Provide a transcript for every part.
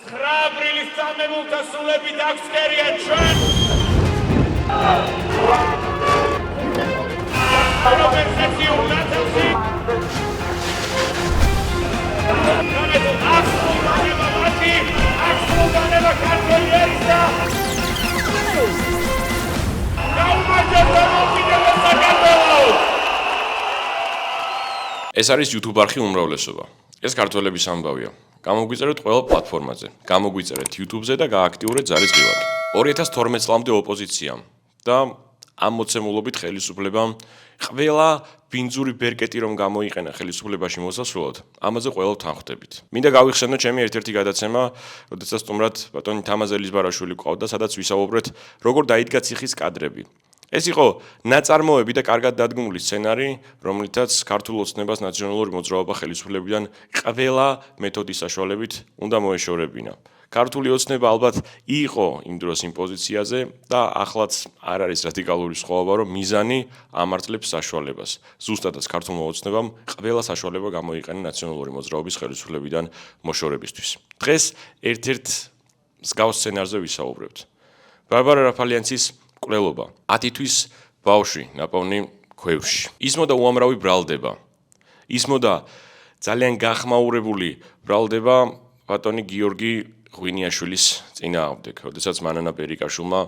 9 აპრილის წამებულთა სულები დაგსკერიან ჩვენ. Konversațion națională. ეს არის YouTube არხი უმრავლესობა. ეს ქართველების ამბავია. გამოგვიწერეთ ყველა პლატფორმაზე. გამოგვიწერეთ YouTube-ზე და გააქტიურეთ ზარის ღილაკი. 2012 წლამდე ოპოზიციამ და ამ მოცემულობით ხელისუფლებამ ყველა ბინძური ბერკეტი რომ გამოიყენა ხელისუფლებაში მოსასვლელად, ამაზე ყველა თანხმდებით. მინდა გავიხსენო ჩემი ერთ-ერთი გადაცემა, როდესაც სტუმრად ბატონი თამაზელის ბარაშვილი ყავდა, სადაც ვისაუბრეთ, როგორ დაიდგა ციხის კადრები. ეს იყო ნაწარმოები და კარგად დადგმული სცენარი, რომლითაც ქართულ ოცნებას ნაციონალური მოძრაობა ხელისუფლებიდან ყველა მეთოდის საშუალებით უნდა მოეშორებინა. ქართული ოცნება ალბათ იყო იმ დროს იმ პოზიციაზე და ახლაც არ არის რადიკალური სხვაობა, რომ მიზანი ამართლებს საშუალებას. ზუსტადაც ქართულმა ოცნებამ ყველა საშუალება გამოიყენა ნაციონალური მოძრაობის ხელისუფლებიდან მოშორებისთვის. დღეს ერთ-ერთ მსგავს სცენარზე ვისაუბრებთ. ბარბარა რაფალიანცის კვლელობა 10 თვის ბავშვი ნაპოვნი ქვევში. ისმოდა უამრავი ბრალდება. ისმოდა ძალიან გახმაურებული ბრალდება ბატონი გიორგი ღვინიაშვილის წინააღმდეგ, როდესაც მანანა პერიკაშვილმა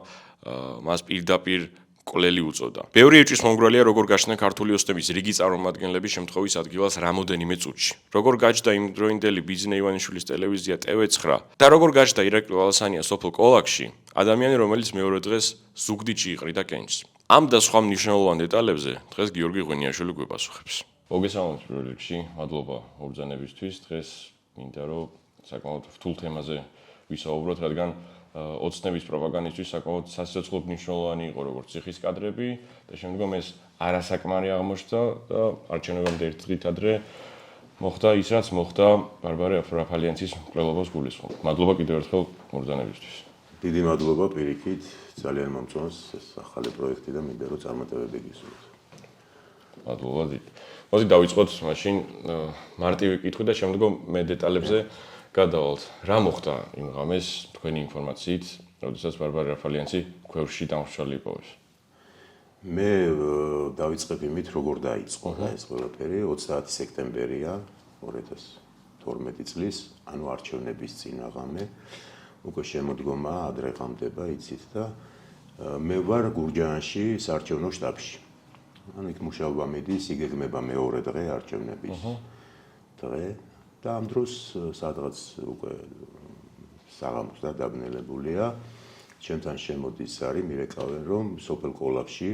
მას პირდაპირ კვლელი უწოდა. ბევრი ეჭვის მომგვრელია, როგორ გაჩნდა ქართული ოცნების რიგი წარმომადგენლები შემთხვევის ადგილას რამოდენიმე წუთში. როგორ გაჩნდა იმდროინდელი ბიძინა ივანიშვილის ტელევიზია TV9 და როგორ გაჩნდა ირაკლი ვალასანია სოფელ კოლაქში, ადამიანი, რომელიც მეორე დღეს ზუგდიდში იყრიდა კენჭს. ამ და სხვა მნიშვნელოვან დეტალებზე დღეს გიორგი ღვინიაშვილი გვეპასუხებს. მოგესალმებით პირველ რიგში, მადლობა ორგანიზებისთვის. დღეს მინდა რომ საკმაოდ რთულ თემაზე ვისაუბროთ, რადგან ოცნების პროპაგანდისთვის საკმაოდ სასიცოცხლო მნიშვნელოვანი იყო როგორც ციხის კადრები და შემდგომ ეს არასაკმარი აღმოჩნდა და არჩევნებამდე ერთ დღით ადრე მოხდა ის, რაც მოხდა ბარბარა რაფალიანცის მკვლელობას გულისხმობ. მადლობა კიდევ ერთხელ ორგანიზებისთვის. დიდი მადლობა პირიქით, ძალიან მომწონს ეს ახალი პროექტი და მინდა რომ წარმატებები გისურვოთ. მადლობა დიდ. მოდი დავიწყოთ მაშინ მარტივი კითხვით და შემდგომ მე დეტალებზე გადავალთ. რა მოხდა იმ ღამეს თქვენი ინფორმაციით, როდესაც ბარბარა რაფალიანცი ქვევში დამრჩა იპოვეს? მე დავიწყებ იმით, როგორ დაიწყო ეს ყველაფერი. 30 სექტემბერია 2012 წლის, ანუ არჩევნების წინა ღამე. უკვე შემოდგომა ადრე ღამდება, იცით და მე ვარ გურჯაანში საარჩევნო შტაბში. ანუ იქ მუშაობა მიდის, იგეგმება მეორე დღე არჩევნების დღე. და ამ დროს სადღაც უკვე საღამოს და დაბნელებულია. ჩემთან შემოდის არის მირეკავენ, რომ სოფელ კოლაქში,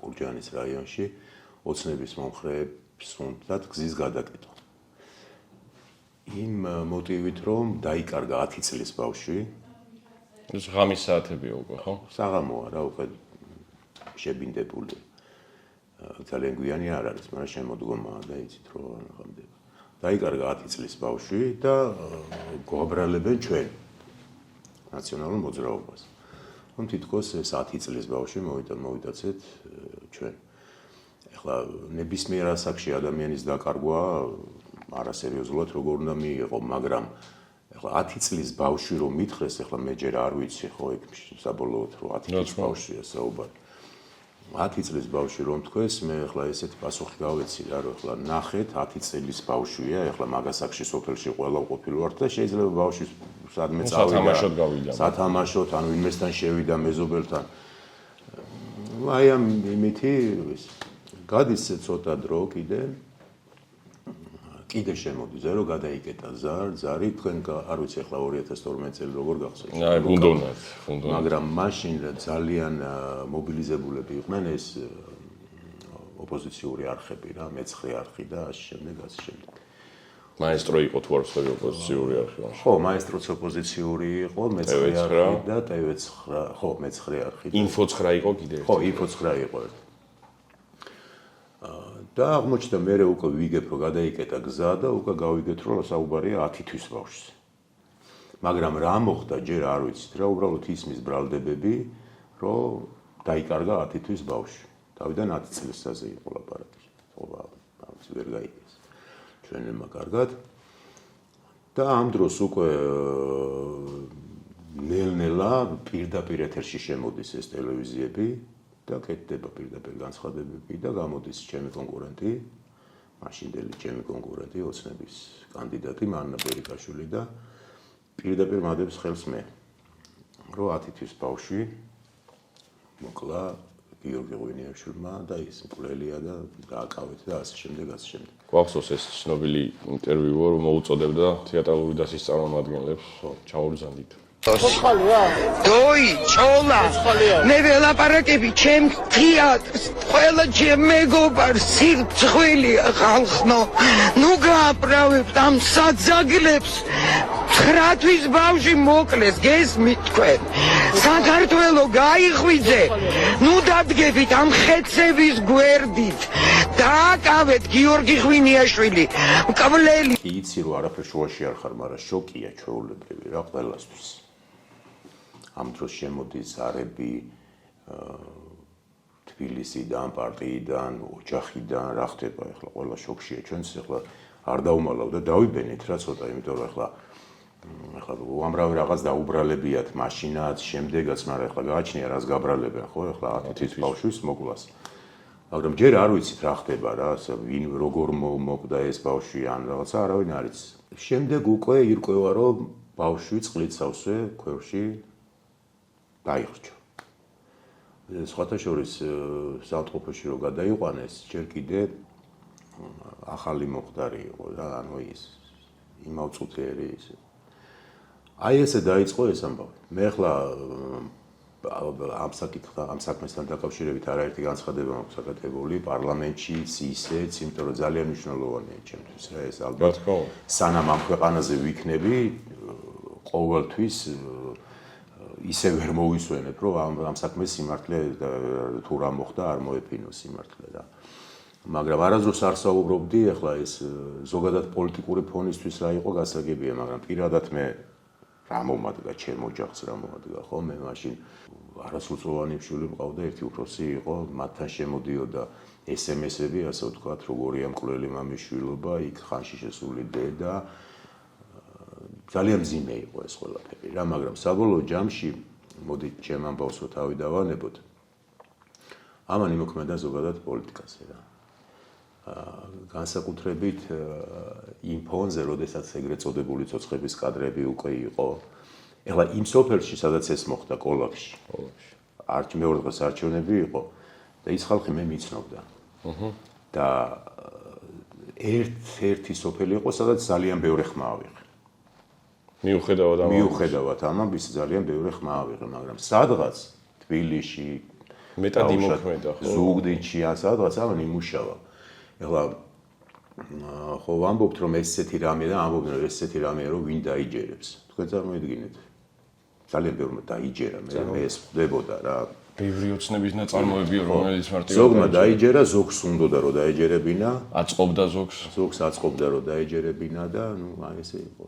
გურჯაანის რაიონში, ოცნების მომხრეებს უნდათ გზის გადაკეთვა. იმ მოტივით, რომ დაიკარგა 10 წლის ბავშვი. ეს ღამის საათებია უკვე, ხო? საღამოა რა, უკვე შებინდებული. ძალიან გვიანი არ არის, მაგრამ შემოდგომაა და იცით რომ ღამდება. დაიკარგა 10 წლის ბავშვი და გვაბრალებენ ჩვენ ნაციონალურ მოძრაობას. რომ თითქოს ეს 10 წლის ბავშვი მოვიტაცეთ ჩვენ. ეხლა ნებისმიერ ასაკში ადამიანის დაკარგვა არასერიოზულად როგორ უნდა მიიღო, მაგრამ ეხლა 10 წლის ბავშვი რომ მითხრეს, ეხლა მე ჯერ არ ვიცი ხო იქ საბოლოოდ რომ 10 წლის ბავშვია საუბარი. 10 წლის ბავშვი რომ თქვეს, მე ეხლა ესეთი პასუხი გავეცი რა, რომ ეხლა ნახეთ 10 წლის ბავშვია, ეხლა მაგასაკში სოფელში ყველა ყოფილი ვართ და შეიძლება ბავშვი სადმე წავიდა. სათამაშოდ, ანუ ვინმესთან შევიდა მეზობელთან. აი ამ იმითი გადის ცოტა დრო კიდე შემოდის, რომ გადაიკეტა ზარი, თქვენ არ ვიცი ეხლა 2012 წელი როგორ გახსოვთ. აი, გუნდონად. მაგრამ მაშინ ძალიან მობილიზებულები იყვნენ ეს ოპოზიციური არხები რა, მე-9 არხი და ასე შემდეგ, ასე შემდეგ. მაესტრო იყო თუ არ ვსწორი ოპოზიციური არხი მაშინ. ხო, მაესტროც ოპოზიციური იყო, მე-9 არხი და TV9, ხო, მე-9 არხი. Info9 იყო კიდე ერთი. ხო, Info9 იყო ერთი. და აღმოჩნდა მე უკვე ვიგებ რომ გადაიკეტა გზა და უკვე გავიგეთ რომ საუბარია 10 თვის ბავშვზე. მაგრამ რა მოხდა ჯერ არ ვიცით რა, უბრალოდ ისმის ბრალდებები რომ დაიკარგა 10 თვის ბავშვი. თავიდან 10 წლისაზე იყო ლაპარაკი. ხო, ვერ გაიგეს. ჩვენებმა კარგად და ამ დროს უკვე ნელ-ნელა პირდაპირ ეთერში შემოდის ეს ტელევიზიები და კეთდება პირდაპირ განცხადებები და გამოდის ჩემი კონკურენტი, მაშინდელი ჩემი კონკურენტი, ოცნების კანდიდატი მანნა ბერიკაშვილი და პირდაპირ მადებს ხელს მე, რომ 10 თვის ბავშვი მოკლა გიორგი ღვინიაშვილმა და ის მკვლელია და დააკავეთ და ასე შემდეგ. გვახსოვს ეს ცნობილი ინტერვიუ, რომ მოუწოდებდა თეატრალური დასის წარმომადგენლებს ჩაურზანდით. დოი, ჭოლა, მე ველაპარაკები ჩემ თეატრს, ყველა ჩემ მეგობარს, სირცხვილი ხალხნო, ნუ გააправებთ ამ საძაგლებს. 9 თვის ბავშვი მოკლეს, გესმით თქვენ. საქართველო გაიხვიძე, ნუ დადგებით ამ ხეცების გვერდით. დააკავეთ გიორგი ღვინიაშვილი, მკვლელი. კი იცი რომ არაფერ შუაში არ ხარ, მაგრამ შოკია ჩვეულებრივი რა ყველასთვის. ამ დროს შემოდის ზარები თბილისიდან, პარტიიდან, ოჯახიდან, რა ხდება ახლა ყველა შოქშია ჩვენც ახლა არ დაუმალავ და დავიბენით რა ცოტა, იმიტომ რომ ახლა უამრავი რაღაც დაუბრალებიათ მაშინაც, შემდეგაც, მაგრამ ახლა გააჩნია რას გაბრალებენ, ხო? ახლა 10 თვის ბავშვის მოკვლას. მაგრამ ჯერ არ ვიცით რა ხდება რა, ვინ როგორ მოკვდა ეს ბავშვი ან რაღაცა არავინ არ იცის. შემდეგ უკვე ირკვევა რომ ბავშვი წყლით სავსე ქვევრში დაიხრჩა. სხვათა შორის სამწყობოში რომ გადაიყვანეს, ჯერ კიდე ახალი მოხდარი იყო რა, ანუ ის იმავწუთიერი ისე. აი ესე დაიწყო ეს ამბავი. მე ახლა ამ საქმესთან დაკავშირებით არაერთი განცხადება მაქვს გაკეთებული პარლამენტშიც ისეც, იმიტომ რომ ძალიან მნიშვნელოვანია ჩემთვის რა ეს ალბათ. სანამ ამ ქვეყანაზე ვიქნები, ყოველთვის ისე ვერ მოვისვენებ, რომ ამ საქმეს სიმართლე თუ რა მოხდა არ მოეფინოს სიმართლე რა. მაგრამ არასდროს არ საუბრობდი, ახლა ეს ზოგადად პოლიტიკური ფონისთვის რა იყო გასაგებია, მაგრამ პირადად მე რა მომადგა ჩემ ოჯახს რა მომადგა ხო მე მაშინ არასრულწლოვანი მშვილი მყავდა ერთი უფროსი იყო მათთან შემოდიოდა SMS-ები ასე ვთქვათ როგორია მკვლელი მამის შვილობა იქ ხანში შესული დედა ძალიან მძიმე იყო ეს ყველაფერი რა მაგრამ საბოლოო ჯამში მოდი ჩემ ამბავს რო თავი დავანებოთ ამან იმოქმედა ზოგადად პოლიტიკაზე რა განსაკუთრებით იმ ფონზე, როდესაც ეგრეთ წოდებული ცოცხების კადრები უკვე იყო. ეხლა იმ სოფელში, სადაც ეს მოხდა კოლაფში. მეორე დღეს არჩევნები იყო და ის ხალხი მე მიცნობდა. და ერთი სოფელი იყო, სადაც ძალიან ბევრი ხმა ავიღე. მიუხედავად ამბის ძალიან ბევრი ხმა ავიღე, მაგრამ სადღაც თბილისში, მეტად იმოქმედა, ხო? ზუგდიდში ან სადღაც ამან იმუშავა. ეხლა ხო ვამბობთ რომ ესეთი რამეა და ამბობენ რომ ესეთი რამეა რომ ვინ დაიჯერებს თქვენ წარმოიდგინეთ ძალიან ბევრმა დაიჯერა მე ეს ხდებოდა რა ბევრი ოცნების ნაწარმოებია რომელიც მარტივად ზოგმა დაიჯერა ზოგს უნდოდა რომ დაეჯერებინა აწყობდა ზოგს აწყობდა რომ დაეჯერებინა და ნუ აი ესე იყო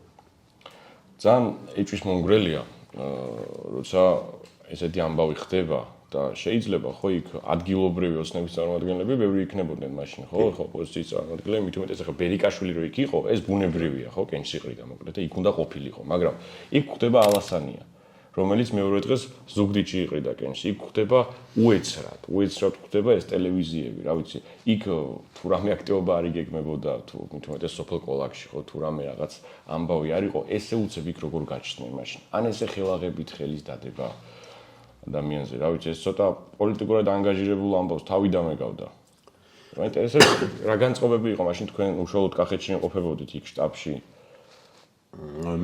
ძალიან ეჭვის მომგვრელია როცა ესეთი ამბავი ხდება და შეიძლება ხო იქ ადგილობრივი ოცნების წარმომადგენლები ბევრი იქნებოდნენ მაშინ ხო ხო პოზიციის წარმომადგენლები მით უმეტეს ახლა ბერიკაშვილი რო იქ იყო ეს ბუნებრივია ხო კენჭისყრიდა მოკლედ და იქ უნდა ყოფილიყო მაგრამ იქ ხდება ალასანია რომელიც მეორე დღეს ზუგდიდში იყრიდა კენჭს იქ ხდება უეცრად ხდება ეს ტელევიზიები რა ვიცი იქ თუ რამე აქტივობა არ იგეგმებოდა თუ მით უმეტეს სოფელ კოლაქში ხო თუ რამე რაღაც ამბავი არ იყო ესე უცებ იქ როგორ გაჩნდნენ მაშინ ან ესე ხელაღებით ხელის დადება ადამიანზე, რა ვიცი, ეს ცოტა პოლიტიკურად ანგაჟირებულ ამბავს თავი დამეგავდა. მაინტერესებს რა განწყობები იყო მაშინ თქვენ უშუალოდ კახეთში იმყოფებოდით იქ შტაბში?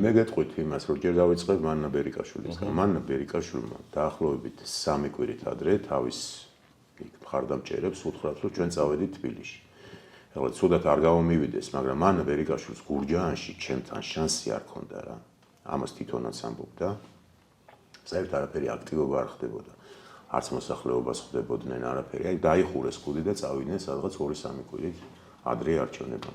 მე გეტყვით იმას, რომ ჯერ დავიწყებ მანნა ბერიკაშვილისგან. მანნა ბერიკაშვილმა დაახლოებით 3 კვირით ადრე თავის იქ მხარდამჭერებს უთხრათ, რომ ჩვენ წავედით თბილისში. ეხლა ცუდად არ გამომივიდეს, მაგრამ მანნა ბერიკაშვილის გურჯაანში ჩემთან შანსი არ ქონდა რა. ამას თვითონაც ამბობდა. საერთოდ არაფერი აქტივობა არ ხდებოდა. არც მოსახლეობას ხდებოდნენ არაფერი. აი დაიხურეს ხუდი და წავიდნენ სადღაც 2-3 კვირით ადრე არჩევნებმა.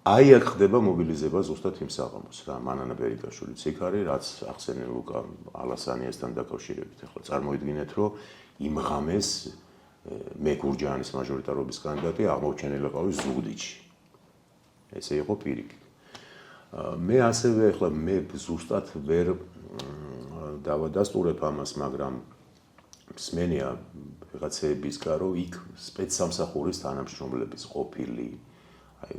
აი აქ ხდება მობილიზება ზუსტად იმ საღამოს რა. მანანა ბერიკაშვილიც იქ არის, რაც ახსენე ლუკა ალასანიასთან დაკავშირებით. ახლა წარმოიდგინეთ, რომ იმ ღამეს მე გურჯაანის მაჟორიტარობის კანდიდატი აღმოჩენილი ყავი ზუგდიდში. ესე იყო პირიქით. მე ასევე ახლა მე ზუსტად ვერ დავადასტურებ ამას, მაგრამ მსმენია ვიღაცეებისგან, რომ იქ სპეცსამსახურის თანამშრომლების ყოფილი, აი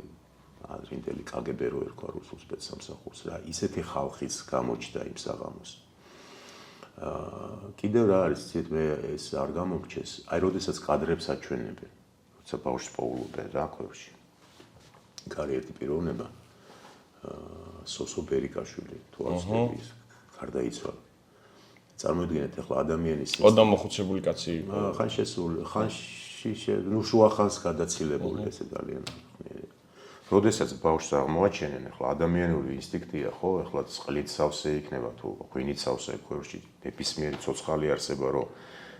ადრინდელი კგბ რო ერქვა რუსულ სპეცსამსახურს რა, ისეთი ხალხიც გამოჩნდა იმ საღამოს. კიდევ რა არის, ცით მე ეს არ გამომრჩეს, აი როდესაც კადრებს აჩვენებენ, როცა ბავშვს პოულობენ რა ქვევში. გარი ერთი პიროვნება, სოსო ბერიკაშვილი, თუ არ ვცდები, გარდაიცვალა. წარმოიდგინეთ ახლა ადამიანის ყოდა მოხუცებული კაცი ხან შესული, ხანში ნუ შუა ხანს გადაცილებული ესე ძალიან. როდესაც ბავშვს აღმოაჩენენ, ახლა ადამიანური ინსტინქტია, ხო, ახლა წყლით სავსე იქნება თუ ღვინით სავსე ქვევში, ნებისმიერი ცოცხალი არსება, რომ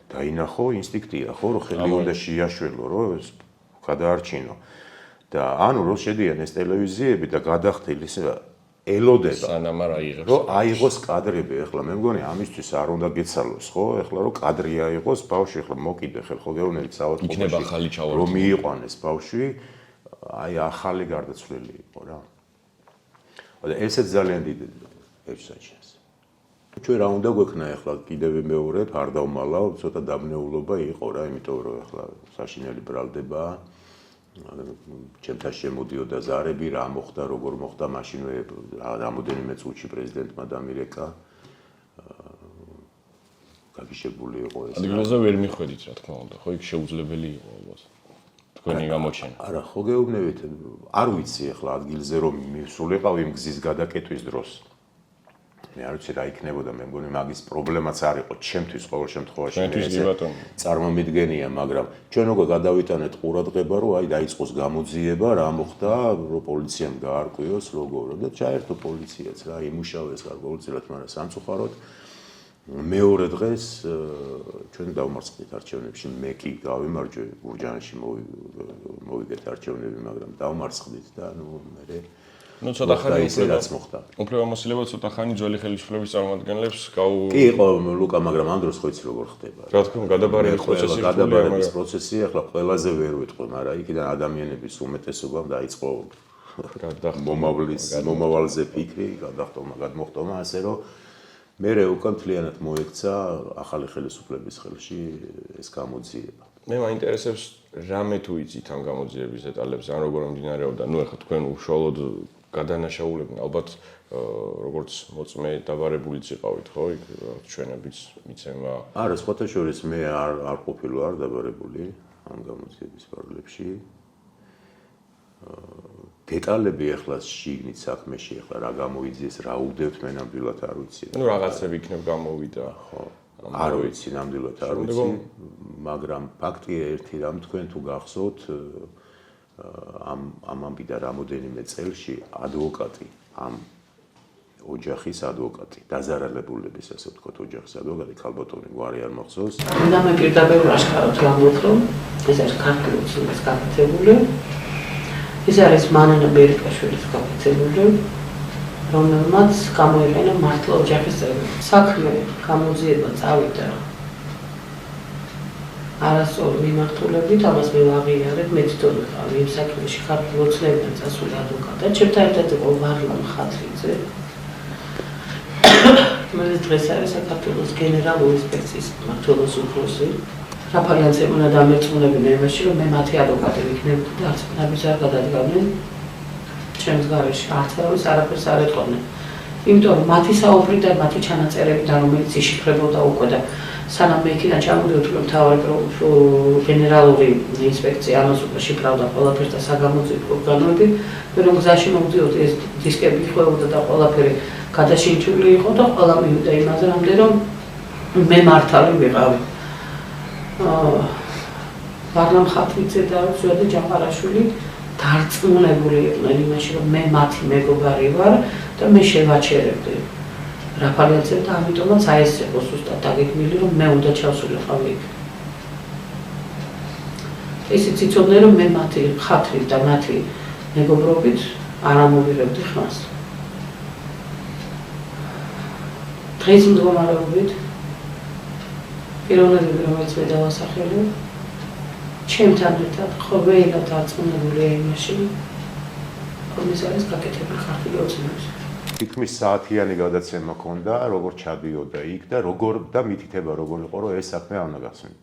დაინახო, ინსტინქტია, ხო, რომ ხელი უნდა შეაშველო, რომ გადაარჩინო. და ანუ რომ შედიან ეს ტელევიზიები და გადახდილი ისე ელოდება. სანამ არ აიღებს. რომ აიღოს კადრები, ახლა მე მგონი ამისთვის არ უნდა გეცალოს, ხო? ახლა რომ კადრი აიღოს, ბავშვი ახლა მოკიდე ხელხოგეონელი საავადმყოფოში. რომ მიიყვანეს ბავშვი, აი ახალი გარდაცვლილი იყო რა. და ესეც ძალიან დიდი ეჭვსაჩინს. ჩვენ რა უნდა გვექნა ახლა კიდევ მეორედ არ დავმალავ, ცოტა დაბნეულობა იყო რა, იმიტომ რომ ახლა საშინელი ბრალდება ჩემთან შემოდიოდა ზარები, რა მოხდა, როგორ მოხდა, მაშინვე რამოდენიმე წუთში პრეზიდენტმა დამირეკა. გაგიშებული იყო ეს. ადგილზე ვერ მიხვედით, რა თქმა უნდა, ხო, იქ შეუძლებელი იყო ალბათ. თქვენი გამოჩენა. არა, ხო გეუბნებით, არ ვიცი ახლა ადგილზე რომ მისულიყავ იმ გზის გადაკეტვის დროს. მე არ ვიცი რა იქნებოდა, მე მგონი მაგის პრობლემაც არ იყო ჩემთვის ყოველ შემთხვევაში. წარმომიდგენია, მაგრამ ჩვენ როგორ გადავიტანეთ ყურადღება, რომ აი დაიწყოს გამოძიება, რა მოხდა, რომ პოლიციამ გაარკვიოს, როგორ და ჩაერთო პოლიციაც რა, იმუშავეს გარკვეულწილად, მაგრამ სამწუხაროდ მეორე დღეს ჩვენ დავმარცხდით არჩევნებში, მე კი გავიმარჯვე, გურჯაანში მოვიგეთ არჩევნები, მაგრამ დავმარცხდით და ნუ მე ნუ ცოტა ხანი ისედაც მოხდა. უფლებამოსილება ცოტა ხანი ძველი ხელისუფლების წარმომადგენლებს კი იყო ლუკა, მაგრამ ამ დროს ხო იცი როგორ ხდება. რა თქმა უნდა, გადაბარების პროცესი ახლა ყველაზე ვერ ვეთქვი, მაგრამ იქიდან ადამიანების უმეტესობამ დაიწყო მომავალზე ფიქრი, გადმოხტომა, ასე რომ მე უკვე მთლიანად მოექცა ახალი ხელისუფლების ხელში ეს გამოძიება. მე მაინტერესებს რამე თუ იცით ამ გამოძიების დეტალებს, ან როგორ მიმდინარეობდა, ნუ ახლა თქვენ უშუალოდ გადანაშაულებდნენ, ალბათ როგორც მოწმე დაბარებულიც იყავით, ხო, იქ ჩვენებიც მიცემა. არა, სხვათა შორის მე არ ყოფილვარ დაბარებული ამ გამოძიების პარალელში. დეტალები ახლა შიგნით საქმეში ახლა რა გამოიძიეს, რა უდევთ მე ნამდვილად არ ვიცი. ნუ რაღაცები იქნებ გამოვიდა, ხო. არ ვიცი ნამდვილად არ ვიცი, მაგრამ ფაქტია ერთი რამ თქვენ თუ გახსოვთ ამ ამბიდან რამოდენიმე წელში ადვოკატი, ამ ოჯახის ადვოკატი, დაზარალებულების ასე ვთქვათ ოჯახის ადვოკატი, ქალბატონი გვარი არ მახსოვს. და მე პირდაპირ აშკარად გამოვხრო, ეს არის ქართული ოცნების გაკეთებული. ეს არის მანანა ბერიკაშვილის გაკეთებული, რომელმაც გამოიყენა მართლა ოჯახის წევრი. საქმე გამოძიება წავიდა არასწორი მიმართულებით, ამას მე ვაღიარებ, მე თვითონ ვიყავი იმ საქმეში ქართულ ოცნებიდან წასული ადვოკატად, ჩემთან ერთად იყო ვარლამ ხათრიძე. რომელიც დღეს არის საქართველოს გენერალური ინსპექციის მმართველობის უფროსი. რაფალიანცემ უნდა დამერწმუნებინა იმაში, რომ მე მათი ადვოკატი ვიქნებოდი და არც ნაბიჯს არ გადადგამდნენ ჩემს გარეშე, არც არავის არაფერს არ ეტყობდნენ. იმიტომ რომ მათი საუბრიდან, მათი ჩანაწერებიდან, რომელიც იშიფრებოდა უკვე და სანამ მე იქიდან ჩამოდიოდი, რომ მთავარი გენერალური ინსპექცია ამას უკვე შიფრავდა ყველაფერს და საგამოძიებო ორგანოები, მე რომ გზაში მოვდიოდი, ეს დისკები იხვეოდა და ყველაფერი გადაშინჩული იყო და ყველა მივიდა იმაზე, რომ მე მართალი ვიყავი. ვარლამ ხათრიძე და ზვიადი ჯაყარაშვილი დარწმუნებული იყვნენ იმაში, რომ მე მათი მეგობარი ვარ და მე შევაჩერებდი რაფალიანცემ და ამიტომაც აი ეს იყო ზუსტად დაგეგმილი, რომ მე უნდა ჩავსულიყავი იქ. ისიც იცოდნენ, რომ მე მათი ხათრით და მათი მეგობრობით არ ამოვიღებდი ხმას. დღის მდგომარეობით პიროვნებები, რომელიც მე დავასახელე, ჩემთან ერთად ყოველად დარწმუნებულია იმაში, პლატფორმის არის გაკეთებული ქართული ოცნების. თითქმის საათიანი გადაცემა ქონდა, როგორ ჩადიოდა იქ და როგორ და მითითება როგორ იყო, რომ ეს საქმე არ უნდა გახსნით.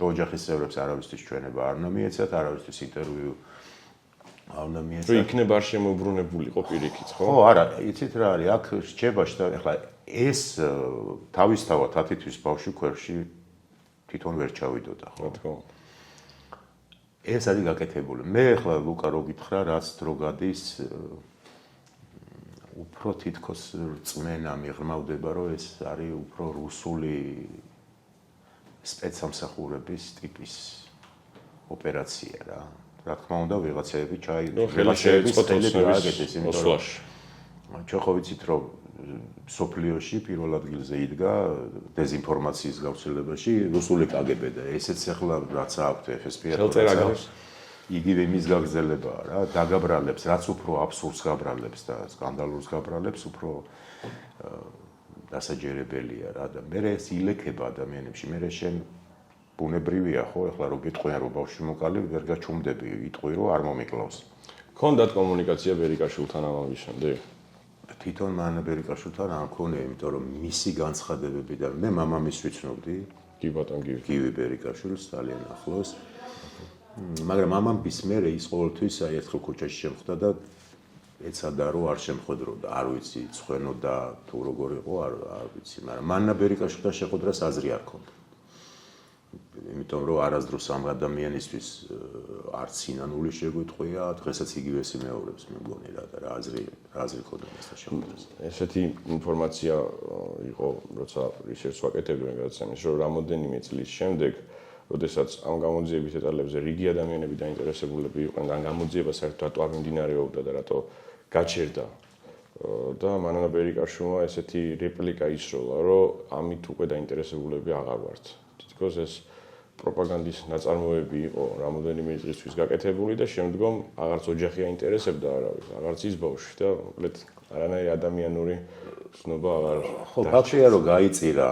ოჯახის წევრებს არავისთვის ჩვენება არ უნდა მიეცათ, არავისთვის ინტერვიუ არ უნდა მიეცათ. რომ იქნება არ შემოbrunებულიყო პირიქით, ხო? ხო, არა, იცით რა არის, აქ რჩება ახლა ეს თავისთავად ათითვის ბავშვი ქვევრში თვითონ ვერ ჩავიდოდა, ხო? რა თქმა უნდა. ეს არის გაკეთებული. მე ახლა ლუკა რო გითხრა, რაც დრო გადის უფრო თითქოს რწმენა მიღრმავდება, რომ ეს არის უფრო რუსული სპეცსამსახურების ტიპის ოპერაცია რა. რა თქმა უნდა, ვიღაცები ხელშეეწყო თოსნების მოსვლაში. ჩვენ ხო ვიცით, რომ სოფლიოში პირველ ადგილზე იდგა დეზინფორმაციის გავრცელებაში რუსული კგბ და ესეც ახლა რაც აქვთ FSB-ს იგივე მის გაგრძელებაა რა, დაგაბრალებს, რაც უფრო აბსურდს გაბრალებს და სკანდალურს გაბრალებს, უფრო დასაჯერებელია რა და მე ეს ილექება ადამიანებში, მე შენ ბუნებრივია ხო, ახლა რო გიტყვიან რომ ბავშვი მოკალი, ვერ გაჩუმდები, იტყვი რომ არ მომიკლავს. ქონდათ კომუნიკაცია ბერიკაშვილთან ამის შემდეგ? თვითონ მან ბერიკაშვილთან არ მქონია, იმიტომ რომ მისი განცხადებები და მე მამამისს ვიცნობდი, კი ბატონ, გივი ბერიკაშვილს ძალიან ახლოს. მაგრამ მამამის მერე ის ყოველთვის აი ერთხელ ქუჩაში შემხვდა და ეცადა რომ არ შემხვედროდა, არ ვიცი, ცხენოდა თუ როგორ იყო, არ ვიცი, მაგრამ მანნა ბერიკაშვილთან შეხვედრას აზრი არ ქონდა. იმიტომ რომ არასდროს ამ ადამიანისთვის არც სინანული შეგვიტყვია, დღესაც იგივეს იმეორებს მე მგონი რა და რა აზრი ქონდა მასთან შეხვედრას. ესეთი ინფორმაცია იყო, როცა რისერჩს ვაკეთებდი მე გადაცემის, რომ რამოდენიმე წლის შემდეგ როდესაც ამ გამოძიების დეტალებზე რიგი ადამიანები დაინტერესებულები იყვნენ და ამ გამოძიება საერთოდ რატო არ მიმდინარეობდა და რატო გაჩერდა და მანანა ბერიკაშვილმა ესეთი რეპლიკა ისროლა, რომ ამით უკვე დაინტერესებულები აღარ ვართ. თითქოს ეს პროპაგანდის ნაწარმოები იყო რამოდენიმე წლისთვის გაკეთებული და შემდგომ აღარც ოჯახი აინტერესებდა არავის, აღარც ის ბავშვი და მოკლედ არანაირი ადამიანური ცნობა აღარ. ხო, ფაქტია რომ გაიწირა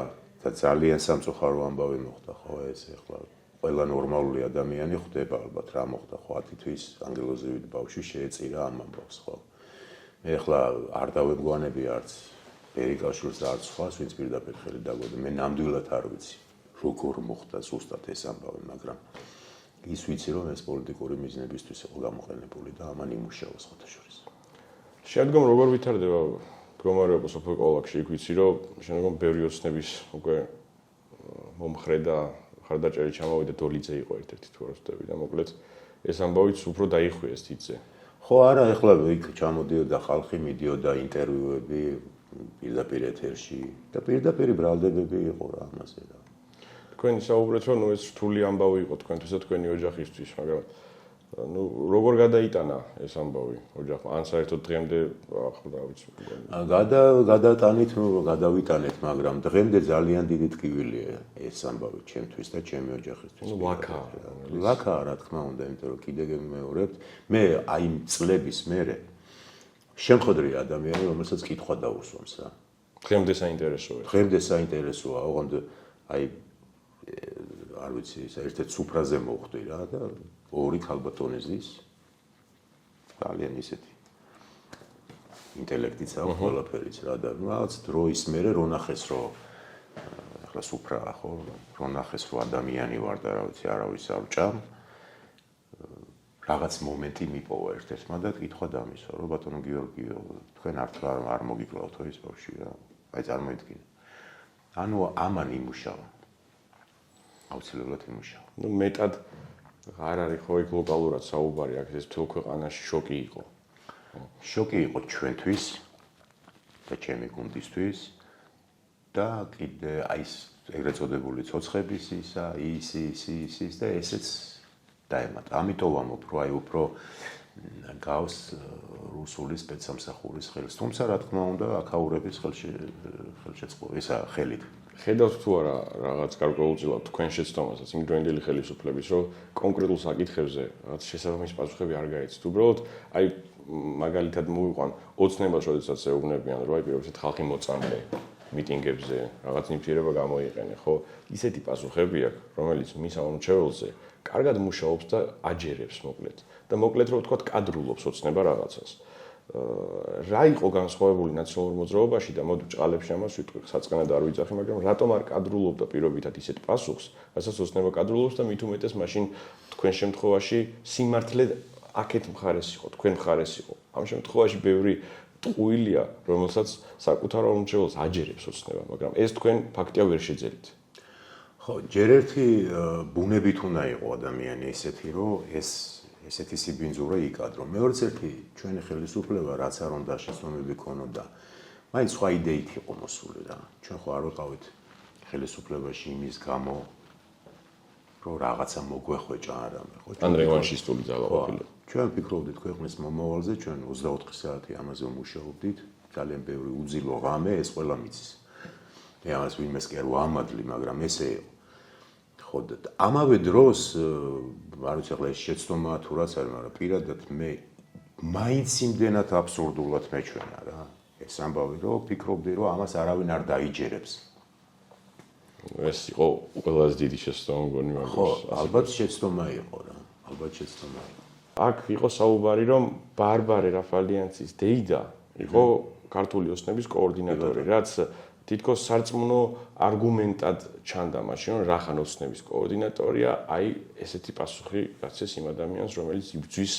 და ძალიან სამწუხარო ამბავი მოხდა, ხო, ეს ახლა ყველა ნორმალური ადამიანი ხვდება ალბათ რა მოხდა, ხო, 10 თვის ანგელოზივით ბავშვი შეეწირა ამ ამბავს, ხო. მე ახლა არ დავემგვანები არც ბერიკაშვილს და არც სხვას, ვინც პირდაპირ ხელი დაგოდა, მე ნამდვილად არ ვიცი, როგორ მოხდა ზუსტად ეს ამბავი, მაგრამ ის ვიცი, რომ ეს პოლიტიკური მიზნებისთვის იყო გამოყენებული და ამან იმუშავა სხვათაშორის. შემდგომ როგორ ვითარდება მდგომარეობა სოფელ კოლაქში, იქ ვიცი, რომ შემდგომ ბევრი ოცნების უკვე მომხრე და ხარდაჭერი ჩამოვიდა, დოლიძე იყო ერთ-ერთი თუ არ ვცდები და მოკლედ ეს ამბავიც უფრო დაიხვიეს თითზე. ხო, არა, ეხლა იქ ჩამოდიოდა ხალხი, მიდიოდა ინტერვიუები პირდაპირ ეთერში და პირდაპირ ბრალდებები იყო რა ამაზე რა. თქვენ საუბრეთ, რომ ეს რთული ამბავი იყო თქვენთვის და თქვენი ოჯახისთვის, მაგრამ როგორ გადაიტანა ეს ამბავი ოჯახმა? ან საერთოდ დღემდე ახლა ვიცი. გადატანით, გადავიტანეთ, მაგრამ დღემდე ძალიან დიდი ტკივილია ეს ამბავი ჩემთვის და ჩემი ოჯახისთვის. ლაკაა, რა თქმა უნდა, იმიტომ რომ კიდე გემეორებთ, მე აი იმ წლების მერე შემხედრია ადამიანი, რომელსაც კითხვა დაუსვამს რა. დღემდე საინტერესოა. დღემდე საინტერესოა, ოღონდ აი არ ვიცი, ერთ-ერთ სუფრაზე მოხვდი რა და ორი ქალბატონიზის ძალიან ისეთი ინტელექტიც აქვს ყველაფერიც რა და რაღაც დროის მერე რო ნახეს რომ ახლა სუფრაა ხო რო ნახეს რომ ადამიანი ვარ და რა ვიცი არავის არ ვჭამ რაღაც მომენტი მიპოვა ერთ-ერთმა და კითხვა დამისვა რომ ბატონო გიორგიო თქვენ არ მოგიკლავთო ის ბავშვი რა აი წარმოიდგინე ანუ ამან იმუშავა აუცილებლად იმუშავა ნუ მეტად არ არის ხო იქ ლოკალურად საუბარი აქ ეს მთელ ქვეყანაში შოკი იყო. შოკი იყო ჩვენთვის და ჩემი გუნდისთვის და კიდე აი ეს ეგრეთ წოდებული ცოცხების ის და ესეც დაემატა. ამიტომ ვამბობ, რომ აი უფრო გავს რუსული სპეცსამსახურის ხელს. თუმცა რა თქმა უნდა, აქაურების ხელშეწყობა ისა ხელით. ხედავთ თუ არა რაღაც გარკვეულწილად თქვენ შეცდომასაც იმ დროინდელი ხელისუფლების რომ კონკრეტულ საკითხებზე რაღაც შესაბამის პასუხები არ გაიცით. უბრალოდ აი მაგალითად მოვიყვან ოცნებას, როდესაც ეუბნებიან, რომ აი პირველად ხალხი მოწამლე. მიტინგებზე, რაღაც ნიფტირება გამოიყენე, ხო? ისეთი პასუხები აქვს, რომელიც მის ამომრჩეველზე კარგად მუშაობს და აჯერებს მოკლედ. და მოკლედ რო ვთქვათ, კადრულობს ოცნება რაღაცას. რა იყო განსხვავებული ნაციონალურ მოძრაობაში და მოდი ჭყალებში ამას ვიტყვი, საწყენად არ ვიძახი, მაგრამ რატომ არ კადრულობდა პირობითად ისეთ პასუხს, რასაც ოცნება კადრულობს და მით უმეტეს მაშინ თქვენ შემთხვევაში სიმართლე აქეთ მხარეს იყო, თქვენ მხარეს იყო. ამ შემთხვევაში ბევრი ტყუილია, რომელსაც საკუთარ ამომრჩეველს აჯერებს ოცნება, მაგრამ ეს თქვენ ფაქტია ვერ შეძელით. ხო, ჯერ ერთი ბუნებით უნდა იყო ადამიანი ესეთი, რომ ესეთი სიბინძურა იკადრო. მეორეც ერთი ჩვენი ხელისუფლება რაც არ უნდა შეცდომები ქონოდა, მაინც სხვა იდეით იყო მოსული რა. ჩვენ ხო არ ვიყავით ხელისუფლებაში იმის გამო, რომ რაღაცა მოგვეხვეჭა არამე, ხო? ანრევანშისტული ძალა ყოფილა. ჩვენ ვფიქრობდით ქვეყნის მომავალზე, ჩვენ 24 საათი ამაზე ვმუშაობდით, ძალიან ბევრი უძილო ღამე ეს ყველა მიცის. მე ამას ვინმეს კი არ ვამადლი, მაგრამ ესე იყო. ხო, ამავე დროს, არ ვიცი ახლა ეს შეცდომა თუ რაც არის, მაგრამ პირადად მე მაინც იმდენად აბსურდულად მეჩვენა რა. ეს ამბავი, რომ ფიქრობდი, რომ ამას არავინ არ დაიჯერებს. ეს იყო ყველაზე დიდი შეცდომა მგონი მაგას. ხო, ალბათ შეცდომა იყო რა. ალბათ შეცდომა იყო. აქ იყო საუბარი, რომ ბარბარე რაფალიანცის დეიდა იყო ქართული ოცნების კოორდინატორი, რაც თითქოს სარწმუნო არგუმენტად ჩანდა მაშინ, რომ რახან ოცნების კოორდინატორია, აი ესეთი პასუხი გაცეს იმ ადამიანს, რომელიც იბრძვის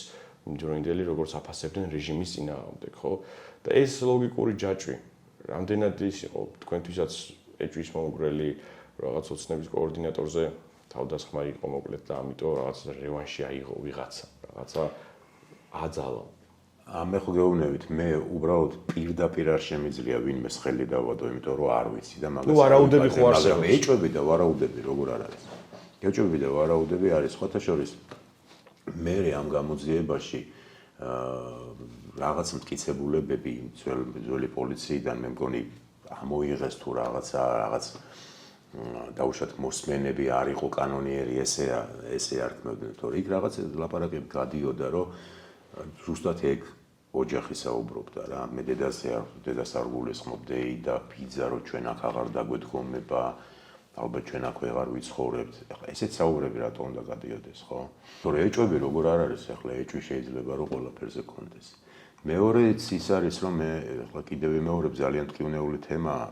იმდროინდელი როგორც აფასებდნენ რეჟიმის წინააღმდეგ, ხო? და ეს ლოგიკური ჯაჭვი, რამდენად ის იყო თქვენთვისაც ეჭვის მომგვრელი რაღაც ოცნების კოორდინატორზე თავდასხმა იყო მოკლედ და ამიტომ რაღაც რევანში აიღო ვიღაცა, რაღაცა აძალა. მე ხო გეუბნებით, მე უბრალოდ პირდაპირ არ შემიძლია ვინმეს ხელი დავადო, იმიტომ რომ არ ვიცი და მაგას. ნუ ვარაუდები ხო არსებობს. ეჭვები და ვარაუდები როგორ არ არის. ეჭვები და ვარაუდები არის, სხვათა შორის მე ამ გამოძიებაში რაღაც მტკიცებულებები ძველი პოლიციიდან მე მგონი ამოიღეს თუ რაღაცა რაღაც დაუშვათ მოსმენები არ იყო კანონიერი ესე არქმევდნენ, თორე იქ რაღაც ლაპარაკები გადიოდა, რომ ზუსტად ეგ ოჯახი საუბრობდა რა. მე დედას არ გულისხმობდი და პიძა რომ ჩვენ აქ აღარ დაგვედგომება, ალბათ ჩვენ აქ ვეღარ ვიცხოვრებთ. ახლა ესეც საუბრები რატო უნდა გადიოდეს, ხო? თორე ეჭვები როგორ არ არის, ახლა ეჭვი შეიძლება რომ ყველაფერზე კონდეს. მეორეც ის არის, რომ მე ახლა კიდევ ვიმეორებ ძალიან ტკივნეული თემაა,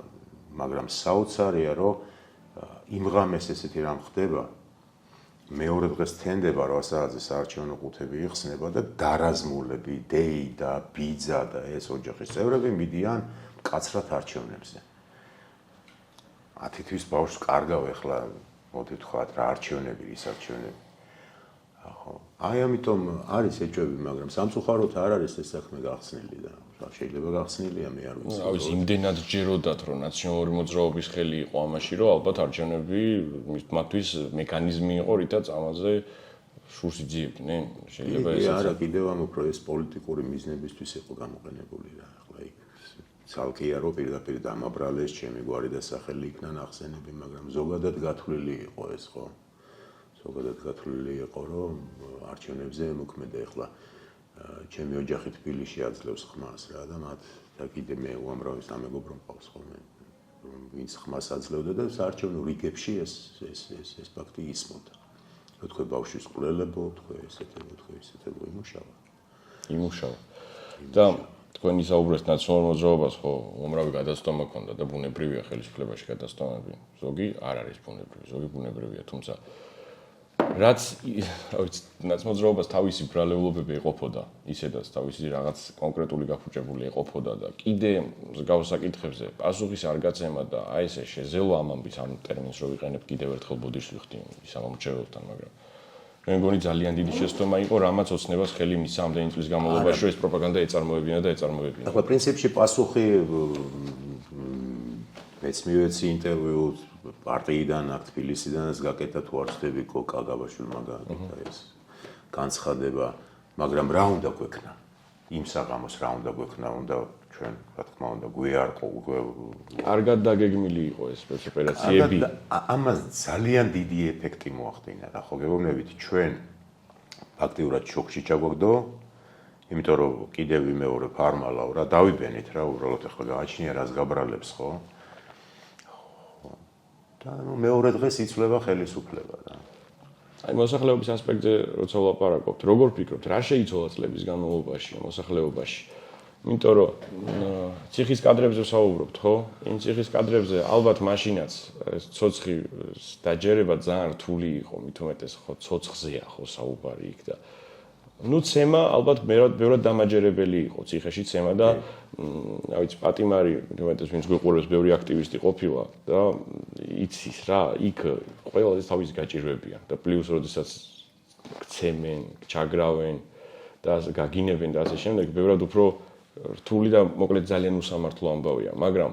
მაგრამ საოცარია, რომ იმ ღამეს ესეთი რამ ხდება, მეორე დღეს თენდება, რომ ასაღაზე საარჩევნო ყუთები იხსნება და დარაზმულები, დეიდა, ბიძა და ეს ოჯახის წევრები მიდიან მკაცრად არჩევნებზე. 10 თვის ბავშვს კარგავ ახლა, მოდი ვთქვათ რა არჩევნები, ის არჩევნები. ხო, აი ამიტომ არის ეჭვები, მაგრამ სამწუხაროდ არ არის ეს საქმე გახსნილი და შეიძლება გახსნილია, მე არ ვიცი. ის იმდენად ჯეროდათ, რომ ნაციონალური მოძრაობის ხელი იყო ამაში, რომ ალბათ არჩევნები მათთვის მექანიზმი იყო, რითაც ამაზე შურს იძიებდნენ. შეიძლება ესეც. არა, კიდევ ამ უფრო ეს პოლიტიკური მიზნებისთვის იყო გამოყენებული რა. ახლა იქ ცალკეა რომ პირდაპირ დამაბრალეს, ჩემი გვარი და სახელი იქნა ნახსენები, მაგრამ ზოგადად გათვლილი იყო ეს, ხო? ზოგადად გათვლილი იყო, რომ არჩევნებზე მოქმედა ახლა ჩემი ოჯახი თბილისში აძლევს ხმას რა და მათ და კიდე მე უამრავი სამეგობრო მყავს ხოლმე, ვინც ხმას აძლევდა და საარჩევნო რიგებში ეს ფაქტი ისმოდა. რო თქვენ ბავშვის ყურელებო, თქვენ ესეთებო, თქვენ ისეთებო იმუშავა. და თქვენი საუბრეთ ნაციონალურ მოძრაობას, ხო, უამრავი გადაცდომა ჰქონდა და ბუნებრივია ხელისუფლებაში გადაცდომები. ზოგი არ არის ბუნებრივი, ზოგი ბუნებრივია, თუმცა რაც ნაცმოძრაობას თავისი ბრალეულობები ეყოფოდა, ისედაც თავისი რაღაც კონკრეტული გაფუჭებული ეყოფოდა და კიდე მსგავს საკითხებზე პასუხის არ გაცემა და აი ესე შეზელვა ამ ამბის ამ ტერმინს რო ვიყენებ კიდევ ერთხელ ბოდიშს ვიხდი ის ამომრჩეველთან, მაგრამ მე მგონი ძალიან დიდი შეცდომა იყო, რამაც ოცნებას ხელი მისცა ამდენი წლის განმავლობაში, რომ ეს პროპაგანდა ეწარმოებინა და ეწარმოებინა. ახლა პრინციპში პასუხი მეც მივეცი ინტერვიუ პარტიიდან, აქ თბილისიდანაც გაკეთა თუ არ ვწდები კოკა გაბაშვილმა გააკეთა ეს განცხადება, მაგრამ რა უნდა გვექნა? იმ საღამოს რა უნდა გვექნა? უნდა ჩვენ, რა თქმა უნდა, გვიარყო, კარგად დაგეგმილი იყო ეს ოპერაციები. ამას ძალიან დიდი ეფექტი მოახდინა რა, ხო გეუბნებით, ჩვენ ფაქტიურად შოქში ჩაგვაგდო, იმიტომ რომ კიდევ ვიმეორებ არმალავ რა, დავიბენით რა, უბრალოდ ახლა გააჩნია რას გაბრალებს, ხო? და მეორე დღეს იცვლება ხელისუფლება რა. აი მოსახლეობის ასპექტზე როცა ვლაპარაკობთ, როგორ ფიქრობთ, რა შეიცვალა წლების განმავლობაში მოსახლეობაში? იმიტომ რომ ციხის კადრებზე ვსაუბრობთ, ხო? იმ ციხის კადრებზე ალბათ მაშინაც ეს ცოცხი დაჯერება ძალიან რთული იყო, მით უმეტეს ხო ცოცხზეა ხო საუბარი იქ და ნუ ცემა ალბათ ბევრად დამაჯერებელი იყო ციხეში ცემა და რა ვიცი პატიმარი მით უმეტეს ვინც გვიყურებს ბევრი აქტივისტი ყოფილა და იცის რა იქ ყველა ეს თავის გაჭირვებიან და პლუს როდესაც გცემენ, ჩაგრავენ და გაგინებენ და ასე შემდეგ ბევრად უფრო რთული და მოკლედ ძალიან უსამართლო ამბავია, მაგრამ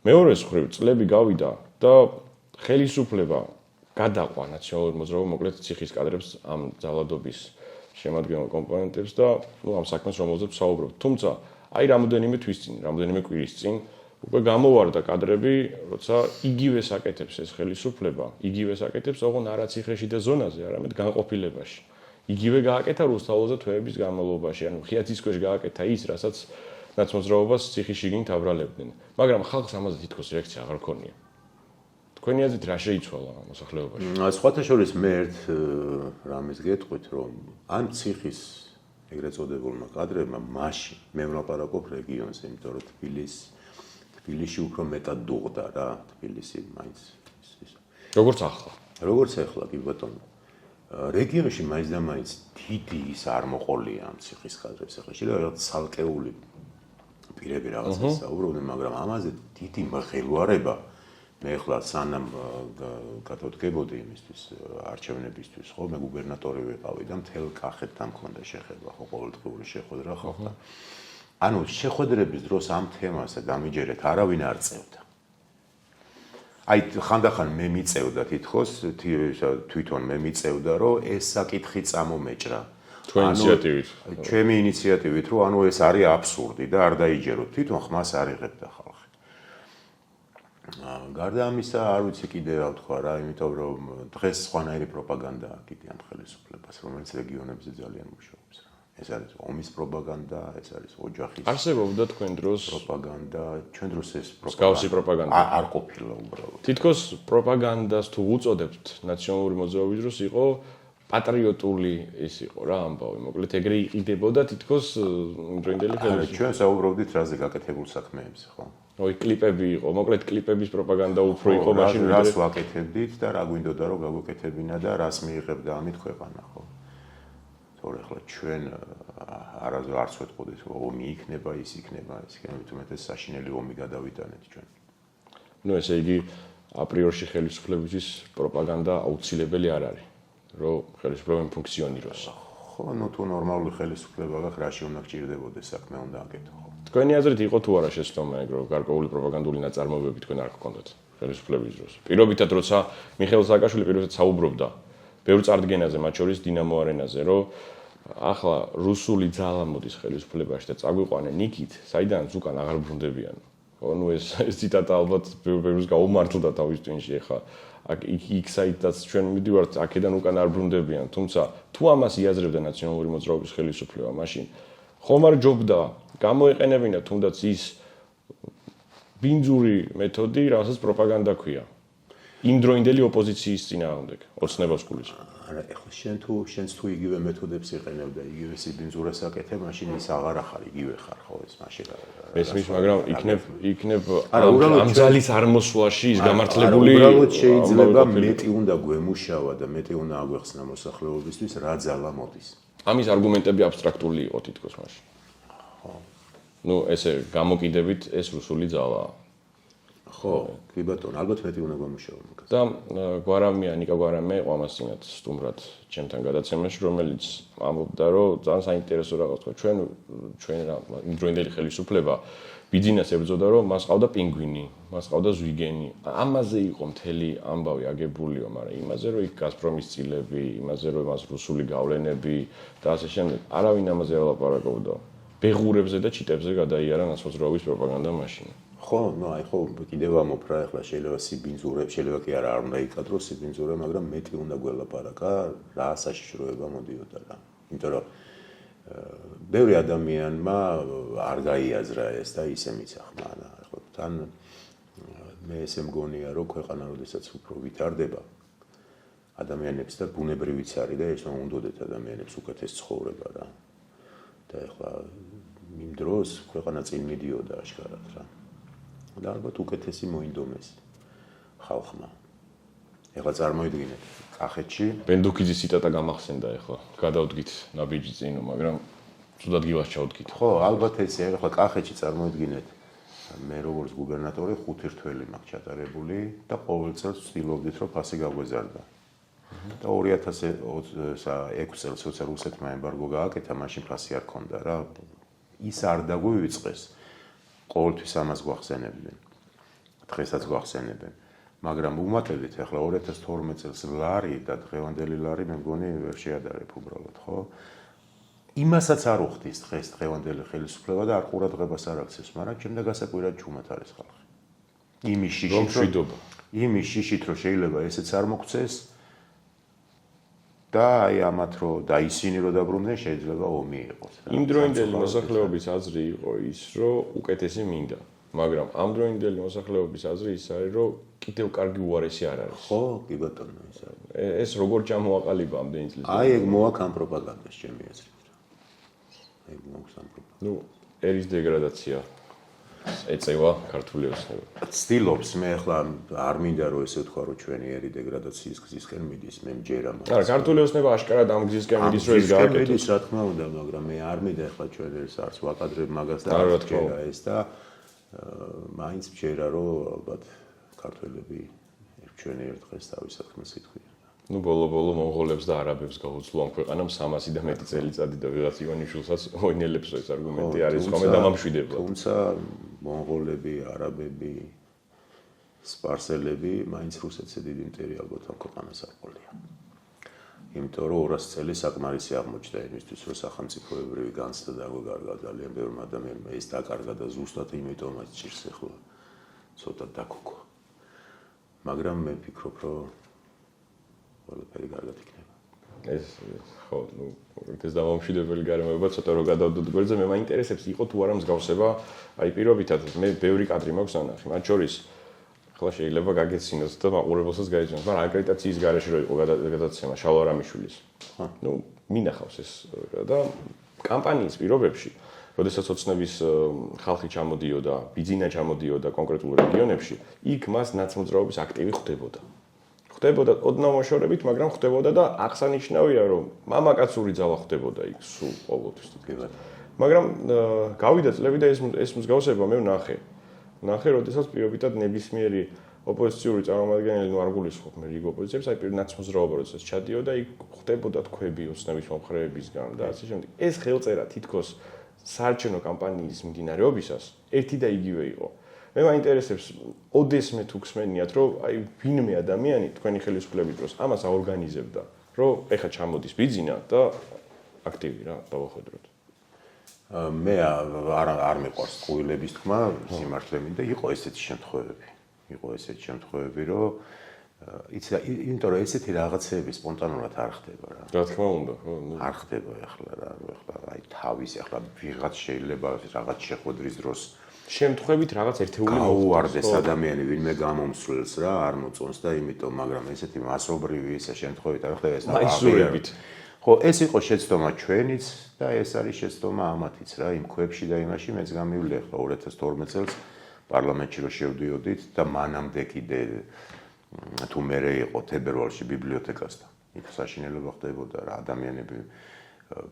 მეორე მხრივ წლები გავიდა და ხელისუფლება გადაყვა ნაციონალურ მოძრაობა მოკლედ ციხის კადრებს ამ ძალადობის შემადგენელ კომპონენტებს და ნუ ამ საქმეს რომელზეც ვსაუბრობთ. თუმცა აი რამოდენიმე თვის წინ, რამოდენიმე კვირის წინ უკვე გამოვარდა კადრები, როცა იგივე საკეთებს ეს ხელისუფლება, იგივე საკეთებს ოღონდ არა ციხეში და ზონაზე, არამედ განყოფილებაში. იგივე გააკეთა რუსთაველზე თვეების განმავლობაში, ანუ ხიათის ქვეშ გააკეთა ის, რასაც ნაცმოძრაობას ციხის შიგნით აბრალებდნენ. მაგრამ ხალხს ამაზე თითქოს რეაქცია აღარ ქონია. თქვენი აზრით რა შეიცვალა მოსახლეობაში? სხვათა შორის მე ერთ რამეს გეტყვით, რომ ამ ციხის ეგრეთ წოდებულმა კადრებმა მაშინ მე ვლაპარაკობ რეგიონზე, იმიტომ რომ თბილისში უფრო მეტად დუღდა რა, თბილისი მაინც ის. როგორც ახლა. როგორც ახლა კი ბატონო. რეგიონში მაინც და მაინც დიდი ის არ მოყოლია ამ ციხის კადრებს, ახლა შეიძლება რაღაც ცალკეული პირები რაღაცას საუბრობდნენ, მაგრამ ამაზე დიდი მღელვარება მე ახლა სანამ გადავდგებოდი იმისთვის არჩევნებისთვის, ხო, მე გუბერნატორი ვიყავი და მთელ კახეთთან მქონდა შეხვედრა, ხო, ყოველდღიური შეხვედრა ხალხთან. ანუ შეხვედრების დროს ამ თემასა დამიჯერეთ არავინ არ წევდა. აი ხანდახან მე მიწევდა თითქოს თვითონ მე მიწევდა რომ ეს საკითხი წამომეჭრა თქვენი ინიციატივით ჩემი ინიციატივით რომ ანუ ეს არის აბსურდი და არ დაიჯეროთ თვითონ ხმას არ იღებდა ხალხი გარდა ამისა არ ვიცი კიდე რა ვთქვა რა იმიტომ რომ დღეს სხვანაირი პროპაგანდაა კიდე ამ ხელისუფლებას რომელიც რეგიონებზე ძალიან მუშაობს რა ეს არის ომის პროპაგანდა, ეს არის ოჯახის არსებობდა თქვენ დროს პროპაგანდა, ჩვენ დროს ეს პროპაგანდა არ ყოფილა უბრალოდ. თითქოს პროპაგანდას თუ უწოდებთ ნაციონალური მოძრაობის დროს იყო პატრიოტული ის იყო რა ამბავი, მოკლედ ეგრე იყიდებოდა თითქოს იმდროინდელი ხელისუფლება. ჩვენ საუბრობდით რაზე გაკეთებულ საქმეებზე, ხო? ой კლიპები იყო, მოკლედ კლიპების პროპაგანდა უფრო იყო მაშინ რას ვაკეთებდით და რა გვინდოდა რომ გაგვეკეთებინა და რას მიიღებდა ამით ქვეყანა, ხო? თორე ახლა ჩვენ არც ვეთყოდით რომ ომი იქნება, ის იქნება, ის იქნება, თუმცა საშინელი ომი გადავიტანეთ ჩვენ. ნუ ესე იგი აპრიორში ხელისუფლებისთვის პროპაგანდა აუცილებელი არ არის, რომ ხელისუფლება ფუნქციონიროს. ხო, ნუ თუ ნორმალური ხელისუფლება გაქვს, რაში უნდა გჭირდებოდეს საქმე უნდა აკეთო, ხო. თქვენი აზრით იყო თუ არა შეცდომა ეგ რომ გარკვეული პროპაგანდული ნაწარმოებები თქვენ არ გქონდათ ხელისუფლების დროს. პირობითად როცა მიხეილ სააკაშვილი პირობითად საუბრობდა ბევრ წარდგენაზე, მათ შორის დინამო არენაზე, რომ ახლა რუსული ძალა მოდის ხელისუფლებაში და წაგვიყვანენ იქით, საიდანაც უკან აღარ ბრუნდებიან. ხო, ნუ ეს ციტატა ალბათ ბევრს გაუმართლდა თავის ტვინში, ახლა იქ საიდანაც ჩვენ მივდივართ, აქედან უკან არ ბრუნდებიან, თუმცა თუ ამას იაზრებდა ნაციონალური მოძრაობის ხელისუფლება, მაშინ ხომ არ ჯობდა გამოეყენებინა თუნდაც ის ბინძური მეთოდი, რასაც პროპაგანდა ქვია. იმდროინდელი ოპოზიციის წინააღმდეგ, ოცნებას გულისხმობ. არა, ეხლა შენც თუ იგივე მეთოდებს იყენებდა, იგივე სიბინძურას აკეთებ, მაშინ ის აღარ ახარ, იგივე ხარ, ხო, ეს მაშინ. მესმის, მაგრამ იქნებ ამ ძალისარმოსვლაში ის გამართლებული უბრალოდ შეიძლება მეტი უნდა გვემუშავა და მეტი უნდა აგვეხსნა მოსახლეობისთვის, რა ძალა მოდის. ამის არგუმენტები აბსტრაქტული იყო თითქოს მაშინ. ხო. ნუ ესე გამოკიდებით ეს რუსული ძალაა. ხო, კი ბატონო, ალბათ მეტი უნდა გამუშავა მაგას. და გვარამია, ნიკა გვარამია იყო ამას წინათ სტუმრად ჩემთან გადაცემაში, რომელიც ამბობდა, რომ ძალიან საინტერესო რაღაც თქვა, ჩვენ რა იმდროინდელი ხელისუფლება ბიძინას ებრძოდა, რომ მას ყავდა პინგვინი, მას ყავდა ზვიგენი. ამაზე იყო მთელი ამბავი აგებულიო, მაგრამ იმაზე, რომ იქ გაზპრომის წილები, იმაზე, რომ მას რუსული გავლენები და ასე შემდეგ, არავინ ამაზე არ ლაპარაკობდა. ბეღურებზე და ჩიტებზე გადაიარა ნაცმოძრაობის პროპაგანდა მაშინ. ხო, ნუ აი ხო, კიდევ ამოფრა ახლა შეიძლება სიბინძურე, შეიძლება კი არ უნდა იკადრო სიბინძურე, მაგრამ მეტი უნდა გველაპარაკა, რა საშიშროება მოდიოდა რა. იმიტომ რომ ბევრი ადამიანმა არ გაიაზრა ეს და ისე მიცახმა და ახლა თან მე ესე მგონია, რომ ქვეყანა როდესაც უფრო ვითარდება, ადამიანებს და ბუნებრივიც არის და ეს უნდოდათ ადამიანებს უკეთეს ცხოვრება რა. და ეხლა იმ დროს ქვეყანა წინ მიდიოდა აშკარად რა. და ალბათ უკეთესი მოინდომეს ხალხმა. ეხლა წარმოიდგინეთ, კახეთში ბენდუქიძის ციტატა გამახსენდა ეხლა. გადავდგით ნაბიჯი წინო, მაგრამ ცუდად გილას ჩავდგით. ხო, ალბათ ესე, ეხლა კახეთში წარმოიდგინეთ, მე როგორც გუბერნატორი 5 რთველი მაქვს ჩატარებული და ყოველ წელს ვცდილობდით, რომ ფასი გაგვეზარდა. და 2006 წელს როცა რუსეთმა ემბარგო გააკეთა, მაშინ ფასი არ ქონდა რა. ის არ დაგვივიწყეს. ყოველთვის ამას გვახსენებდნენ. დღესაც გვახსენებენ. მაგრამ უმატებით ახლა 2012 წელს ლარი და დღევანდელი ლარი მე მგონი ვერ შეადარებ უბრალოდ, ხო? იმასაც არ უხდის დღეს დღევანდელი ხელისუფლება და არ ყურადღებას არ აქცევს, მაგრამ შემდეგ გასაკვირად ჩუმად არის ხალხი. იმის შიშით რომ შეიძლება ესეც არ მოგვცეს და აი ამათ რო და ისინი რო დაბრუნდნენ შეიძლება ომი იყოს. იმ დროინდელი მოსახლეობის აზრი იყო ის, რომ უკეთესი მინდა. მაგრამ ამ დროინდელი მოსახლეობის აზრი ის არის, რომ კიდევ კარგი უარესი არ არის. ხო, კი ბატონო, ის არის. ეს როგორ ჩამოაყალიბა ამდენი წლის? აი ეგ მოაქვს ამ პროპაგანდას ჩემი აზრით. ეგ მოაქვს ამ პროპაგანდას. ნუ ერის დეგრადაცია ეწევა ქართული ოცნება. ცდილობს მე ახლა არ მინდა რომ ესე ვთქვა რომ ჩვენი ერი დეგრადაციის გზისკენ მიდის, მე მჯერა მას. არა, ქართული ოცნება აშკარად ამ გზისკენ მიდის, რომ ეს გააკეთოს. რა თქმა უნდა, მაგრამ მე არ მინდა ახლა ჩვენ ეს არც ვაკადრებ მაგას და არა, რა არც თქმა უნდა. მჯერა ეს და მაინც მჯერა რომ ალბათ ქართველები ჩვენი ერთ დღეს თავის საქმეს ითქვიან. ნუ ბოლო მონღოლებს და არაბებს გაუძლო ამ ქვეყანამ 300 და მეტი წელიწადი და ვიღაც ივანიშვილსაც მოინელებს ეს არგუმენტი არის ხომ და დამამშვიდება. თუმცა მონღოლები, არაბები, სპარსელები მაინც რუსეთზე დიდი მტერი ალბათ ამ ქვეყანას არ ყოლია. იმიტომ რომ 200 წელი საკმარისი აღმოჩნდა იმისთვის, რომ სახელმწიფოებრივი განცდა დაგვეგარგა ძალიან ბევრმა ადამიანმა ეს დაკარგა და ზუსტად იმიტომაც ჭირს ახლა ცოტა დაგუგო. მაგრამ მე ვფიქრობ, რომ ყველაფერი კარგად იქნება. ეს ხო, ნუ ეს დამამშვიდებელი გარემოება ცოტა რო გადავდოთ გვერდზე, მე მაინტერესებს იყო თუ არა მსგავსება, აი პირობითად მე ბევრი კადრი მაქვს ანახი, მათ შორის ახლა შეიძლება გაგეცინოთ და მაყურებელსაც გაეცინოთ, მაგრამ აკრედიტაციის გარეშე რო იყო გადაცემა შალვა რამიშვილის. ნუ მინახავს ეს და კამპანიის პირობებში, როდესაც ოცნების ხალხი ჩამოდიოდა, ბიძინა ჩამოდიოდა კონკრეტულ რეგიონებში, იქ მას ნაცმოძრაობის აქტივი ხდებოდა. ხდებოდა ოდნავ მოშორებით, მაგრამ ხდებოდა და აღსანიშნავია, რომ მამაკაცური ძალა ხდებოდა იქ სულ ყოველთვის. მაგრამ გავიდა წლები და ეს მსგავსება მე ვნახე, როდესაც პირობითად ნებისმიერი ოპოზიციური წარმომადგენელი ნუ არ გულისხმობ მე რიგ ოპოზიციებს, აი პირნაცმოძრაობა როდესაც ჩადიოდა, იქ ხდებოდა თქვები ოცნების მომხრეებისგან და ასე შემდეგ. ეს ხელწერა თითქოს საარჩევნო კამპანიის მიმდინარეობისას ერთი და იგივე იყო. მე მაინტერესებს ოდესმე თუ გსმენიათ, რომ აი ვინმე ადამიანი თქვენი ხელისუფლების დროს ამას აორგანიზებდა, რომ ეხა ჩამოდის ბიძინა და აქტივი რა დავახედროთ. მე არ მეყვარს ყუილების თქმა, სიმართლე მინდა, იყო ესეთი შემთხვევები, რომ იცი, იმიტომ რომ ესეთი რაღაცები სპონტანურად არ ხდება რა. რა თქმა უნდა, ხო, არ ხდება ახლა რა, აი თავის ახლა ვიღაც შეიძლება რაღაც შეხვედრის დროს შემთხვევით რაღაც ერთეული გაუვარდეს ადამიანი ვინმე გამომსვლელს რა, არ მოწონს და იმიტომ, მაგრამ ესეთი მასობრივი ესე შემთხვევით არ ხდება ეს მაისურებით. ხო, ეს იყო შეცდომა ჩვენიც და ეს არის შეცდომა ამათიც რა, იმ ქვებში და იმაში მეც გამივლი ახლა 2012 წელს პარლამენტში რო შევდიოდით და მანამდე კიდე თუ მერე იყო თებერვალში ბიბლიოთეკასთან. იქ საშინელება ხდებოდა რა, ადამიანები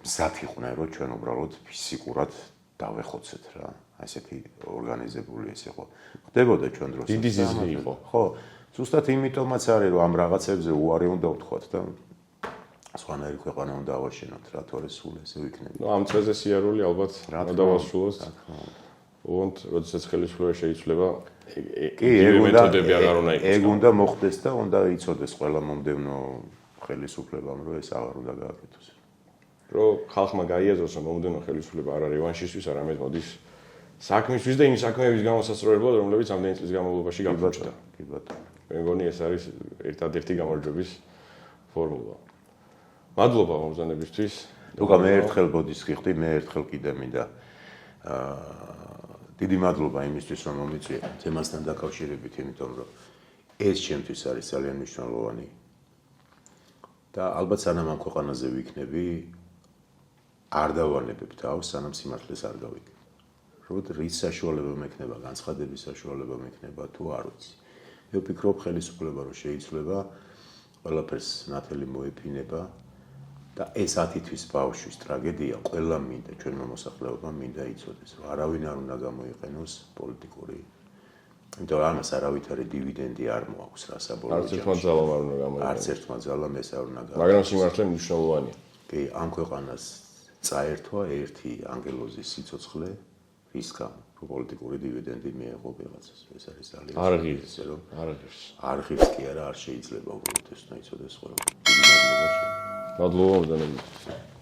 მზად იყვნენ რომ ჩვენ უბრალოდ ფიზიკურად დავეხოცეთ რა. ასეთი ორგანიზებული ეს იყო. ხდებოდა ჩვენ დროს. დიდი ზიზღი იყო. ხო, ზუსტად იმიტომაც არის რომ ამ რაღაცებზე უარი უნდა ვთქვათ და სხვანაირი ქვეყანა უნდა ავაშენოთ რა, თორე სულ ესე ვიქნები. ნუ ამ წელზე სიარული ალბათ დავასრულოთ. უგონთ, როდესაც ხელისუფლება შეიცვლება, ეგ მეთოდები აღარ უნდა იყოს. ეგ უნდა მოხდეს და უნდა იცოდეს ყველა მომდევნო ხელისუფლებამ, რომ ეს აღარ უნდა გააკეთოს. რომ ხალხმა გაიაზროს, რომ მომდევნო ხელისუფლება არ არის რევანშისტვის, არამედ მოდის საქმისთვის და იმ საქმეების გამოსასწორებლად, რომლებიც ამდენი წლის განმავლობაში გაგვჭირდა. კი ბატონო. მე მგონი ეს არის ერთადერთი გამარჯვების ფორმულა. მადლობა მომზადებისთვის. თუკა მე ერთხელ ბოდიშს ხიხდი, მე ერთხელ კიდე მინდა დიდი მადლობა იმისთვის, რომ მომიწვიეთ თემასთან დაკავშირებით, იმიტომ რომ ეს ჩემთვის არის ძალიან მნიშვნელოვანი. და ალბათ სანამ ამ ქვეყანაზე ვიქნები, არ დავანებებ თავს, სანამ სიმართლეს არ გავიგებ. რომ რის საშუალება მექნება, განცხადების საშუალება მექნება თუ არ ვიცი. მე ვფიქრობ, ხელისუფლება რომ შეიძლება ყველაფერს ნათელი მოეფინება და ეს 10 თვის ბავშვის ტრაგედია ყველა მინდა, ჩვენმა მოსახლეობამ მინდა იცოდეს, რომ არავინ არ უნდა გამოიყენოს პოლიტიკური. იმიტომ რომ ამას არავითარი დივიდენდი არ მოაქვს რა საბოლოო არც ერთმა ძალამ არ უნდა გამოიყენოს. არც ერთმა ძალამ ეს არ უნდა გამოიყენოს. მაგრამ სიმართლე მნიშვნელოვანია. კი, ამ ქვეყანას წაერთვა ერთი ანგელოზის სიცოცხლე, რის გამო, რომ პოლიტიკური დივიდენდი მიეღო ვიღაცას. ეს არის ძალიან არ ღირს, რომ არ ღირს. არ ღირს კი არა, არ შეიძლება უბრალოდ ეს უნდა იცოდეს ყველა. დიდი მადლობა. მადლობა ბრძანებისთვის.